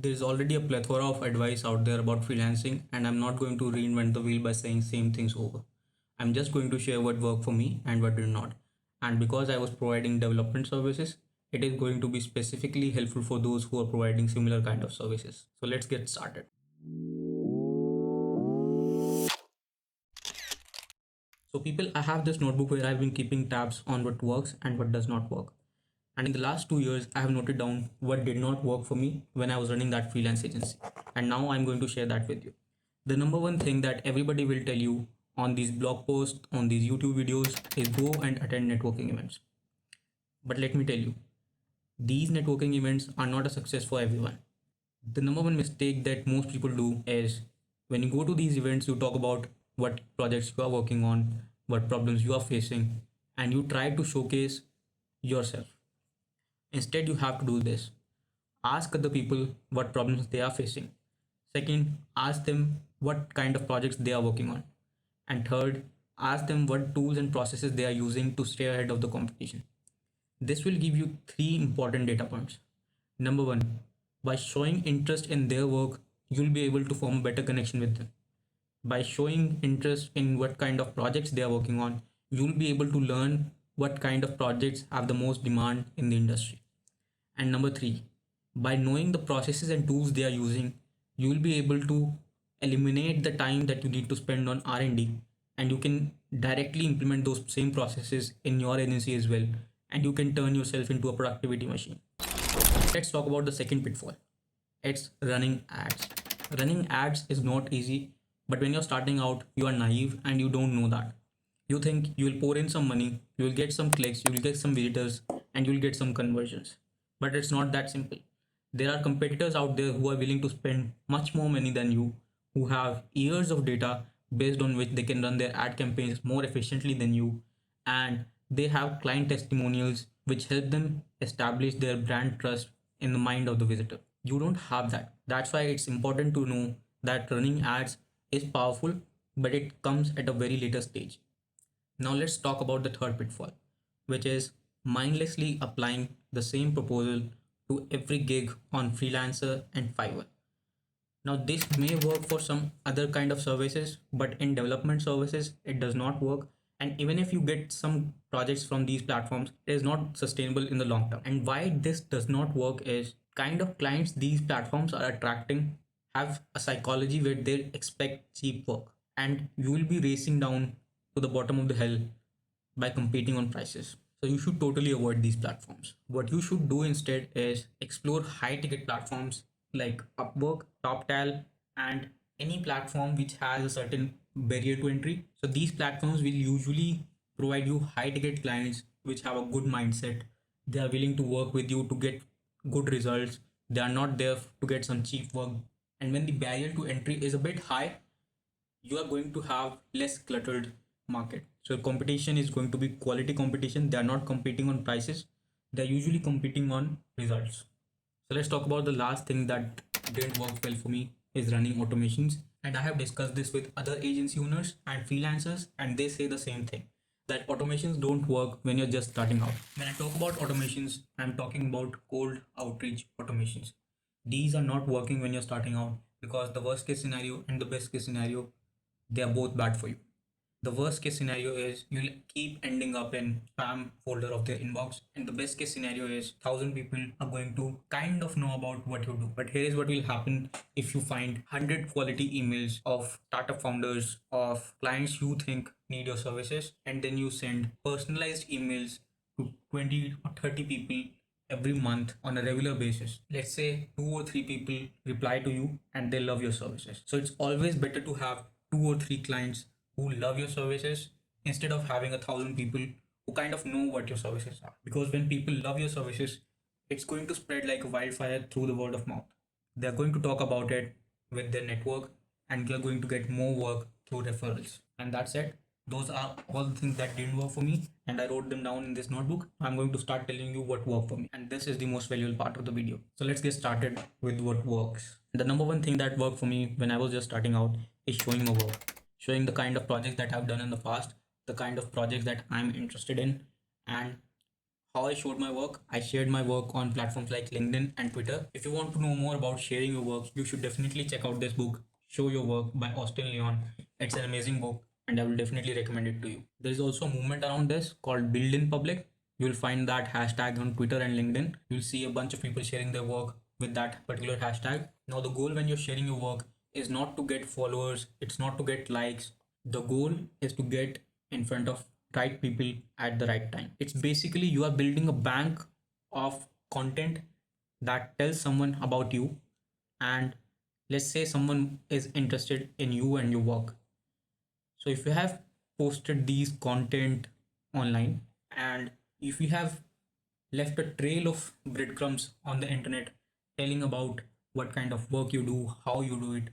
There's already a plethora of advice out there about freelancing, and I'm not going to reinvent the wheel by saying same things over. I'm just going to share what worked for me and what did not. And because I was providing development services, it is going to be specifically helpful for those who are providing similar kind of services. So let's get started. So people, I have this notebook where I've been keeping tabs on what works and what does not work. And in the last 2 years, I have noted down what did not work for me when I was running that freelance agency. And now I'm going to share that with you. The number one thing that everybody will tell you on these blog posts, on these YouTube videos, is go and attend networking events. But let me tell you, these networking events are not a success for everyone. The number one mistake that most people do is when you go to these events, you talk about what projects you are working on, what problems you are facing, and you try to showcase yourself. Instead, you have to do this: ask other people what problems they are facing. Second, ask them what kind of projects they are working on. And third, ask them what tools and processes they are using to stay ahead of the competition. This will give you three important data points. Number one, by showing interest in their work, you'll be able to form a better connection with them. By showing interest in what kind of projects they are working on, you'll be able to learn what kind of projects have the most demand in the industry. And number three, by knowing the processes and tools they are using, you will be able to eliminate the time that you need to spend on R&D, and you can directly implement those same processes in your agency as well, and you can turn yourself into a productivity machine. Let's talk about the second pitfall. It's running ads. Running ads is not easy, but when you're starting out, you are naive and you don't know that. You think you will pour in some money, you will get some clicks, you will get some visitors, and you will get some conversions. But it's not that simple. There are competitors out there who are willing to spend much more money than you, who have years of data based on which they can run their ad campaigns more efficiently than you, and they have client testimonials which help them establish their brand trust in the mind of the visitor. You don't have that. That's why it's important to know that running ads is powerful, but it comes at a very later stage. Now let's talk about the third pitfall, which is mindlessly applying the same proposal to every gig on Freelancer and Fiverr. Now this may work for some other kind of services, but in development services, it does not work. And even if you get some projects from these platforms, it is not sustainable in the long term. And why this does not work is kind of clients these platforms are attracting have a psychology where they expect cheap work, and you will be racing down to the bottom of the hell by competing on prices. So you should totally avoid these platforms. What you should do instead is explore high ticket platforms like Upwork, TopTal, and any platform which has a certain barrier to entry. So these platforms will usually provide you high ticket clients which have a good mindset. They are willing to work with you to get good results. They are not there to get some cheap work. And when the barrier to entry is a bit high, you are going to have less cluttered market. So competition is going to be quality competition. They are not competing on prices. They're usually competing on results. So let's talk about the last thing that didn't work well for me is running automations. And I have discussed this with other agency owners and freelancers, and they say the same thing, that automations don't work when you're just starting out. When I talk about automations, I'm talking about cold outreach automations. These are not working when you're starting out because the worst case scenario and the best case scenario, they are both bad for you. The worst case scenario is you'll keep ending up in spam folder of their inbox, and the best case scenario is 1,000 people are going to kind of know about what you do. But here is what will happen if you find 100 quality emails of startup founders, of clients you think need your services, and then you send personalized emails to 20 or 30 people every month on a regular basis. Let's say 2 or 3 people reply to you and they love your services. So it's always better to have 2 or 3 clients who love your services instead of having 1,000 people who kind of know what your services are. Because when people love your services, it's going to spread like a wildfire through the word of mouth. They're going to talk about it with their network, and you're going to get more work through referrals. And that's it. Those are all the things that didn't work for me, and I wrote them down in this notebook. I'm going to start telling you what worked for me, and this is the most valuable part of the video. So let's get started with what works. The number one thing that worked for me when I was just starting out is showing my work, showing the kind of projects that I've done in the past, the kind of projects that I'm interested in, and How I showed my work? I shared my work on platforms like LinkedIn and Twitter. If you want to know more about sharing your work, you should definitely check out this book, Show Your Work by Austin Leon. It's an amazing book and I will definitely recommend it to you. There is also a movement around this called Build in Public. You'll find that hashtag on Twitter and LinkedIn. You'll see a bunch of people sharing their work with that particular hashtag. Now, the goal when you're sharing your work is not to get followers, it's not to get likes. The goal is to get in front of right people at the right time. It's basically you are building a bank of content that tells someone about you, and let's say someone is interested in you and your work. So if you have posted these content online, and if you have left a trail of breadcrumbs on the internet telling about what kind of work you do, how you do it,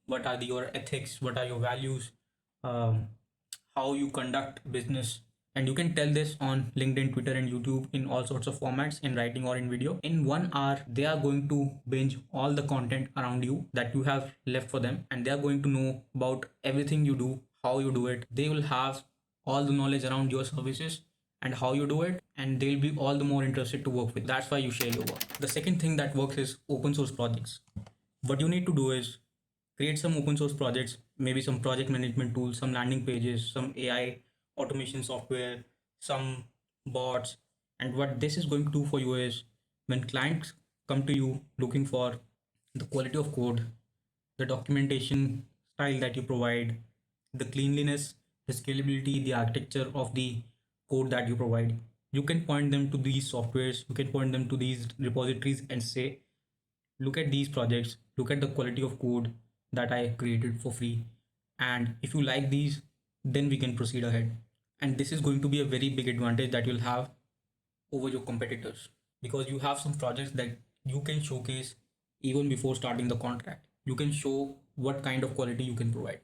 what are your ethics, what are your values, um, how you conduct business, and you can tell this on LinkedIn, Twitter, and YouTube in all sorts of formats, in writing or in video. In 1 hour, they are going to binge all the content around you that you have left for them, and they are going to know about everything you do, how you do it. They will have all the knowledge around your services and how you do it, and they'll be all the more interested to work with. That's why you share your work. The second thing that works is open source projects. What you need to do is create some open source projects, maybe some project management tools, some landing pages, some AI automation software, some bots. And what this is going to do for you is when clients come to you looking for the quality of code, the documentation style that you provide, the cleanliness, the scalability, the architecture of the code that you provide, you can point them to these softwares, you can point them to these repositories and say, look at these projects, look at the quality of code that I created for free, and if you like these, then we can proceed ahead. And this is going to be a very big advantage that you'll have over your competitors, because you have some projects that you can showcase even before starting the contract. You can show what kind of quality you can provide.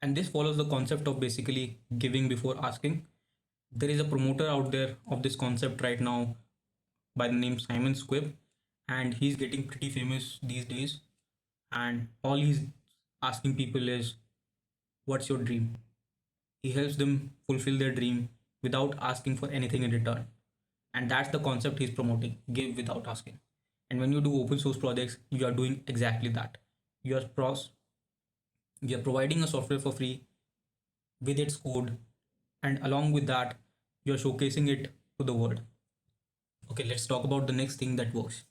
And this follows the concept of basically giving before asking. There is a promoter out there of this concept right now by the name Simon Squibb, and he's getting pretty famous these days. And all he's asking people is, what's your dream? He helps them fulfill their dream without asking for anything in return. And that's the concept he's promoting, give without asking. And when you do open source projects, you are doing exactly that. You are you're providing a software for free with its code, and along with that, you're showcasing it to the world. Okay, let's talk about the next thing that works.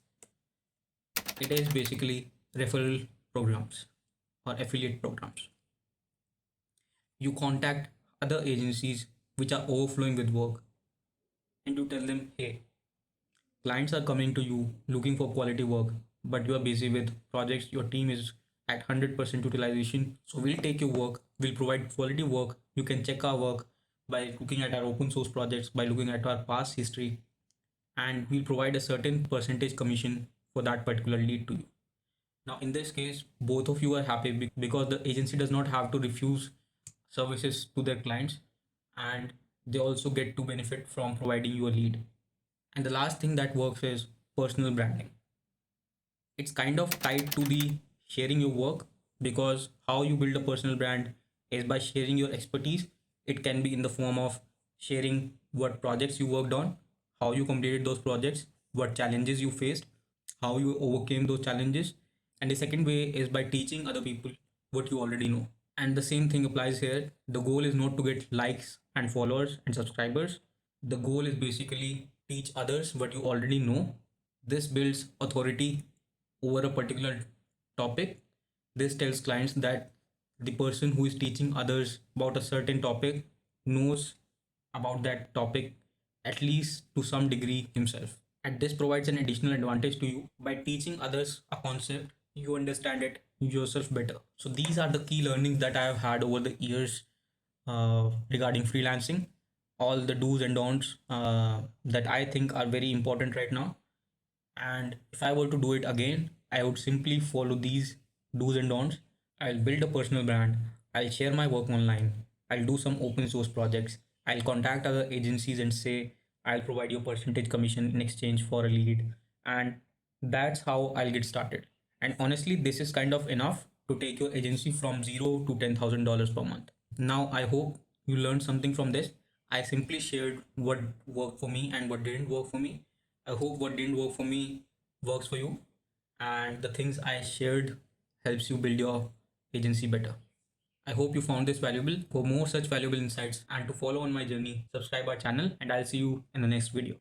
It is basically referral programs or affiliate programs. You contact other agencies which are overflowing with work, and you tell them, hey, clients are coming to you looking for quality work, but you are busy with projects, your team is at 100% utilization. So we'll take your work, we'll provide quality work. You can check our work by looking at our open source projects, by looking at our past history, and we'll provide a certain percentage commission for that particular lead to you. Now, in this case, both of you are happy because the agency does not have to refuse services to their clients, and they also get to benefit from providing you a lead. And the last thing that works is personal branding. It's kind of tied to the sharing your work, because how you build a personal brand is by sharing your expertise. It can be in the form of sharing what projects you worked on, how you completed those projects, what challenges you faced, how you overcame those challenges. And the second way is by teaching other people what you already know. And the same thing applies here. The goal is not to get likes and followers and subscribers. The goal is basically teach others what you already know. This builds authority over a particular topic. This tells clients that the person who is teaching others about a certain topic knows about that topic at least to some degree himself. And this provides an additional advantage to you. By teaching others a concept, you understand it yourself better. So these are the key learnings that I have had over the years regarding freelancing. All the do's and don'ts that I think are very important right now. And if I were to do it again, I would simply follow these do's and don'ts. I'll build a personal brand. I'll share my work online. I'll do some open source projects. I'll contact other agencies and say, I'll provide you a percentage commission in exchange for a lead. And that's how I'll get started. And honestly, this is kind of enough to take your agency from zero to $10,000 per month. Now, I hope you learned something from this. I simply shared what worked for me and what didn't work for me. I hope what didn't work for me works for you, and the things I shared helps you build your agency better. I hope you found this valuable. For more such valuable insights and to follow on my journey, subscribe our channel, and I'll see you in the next video.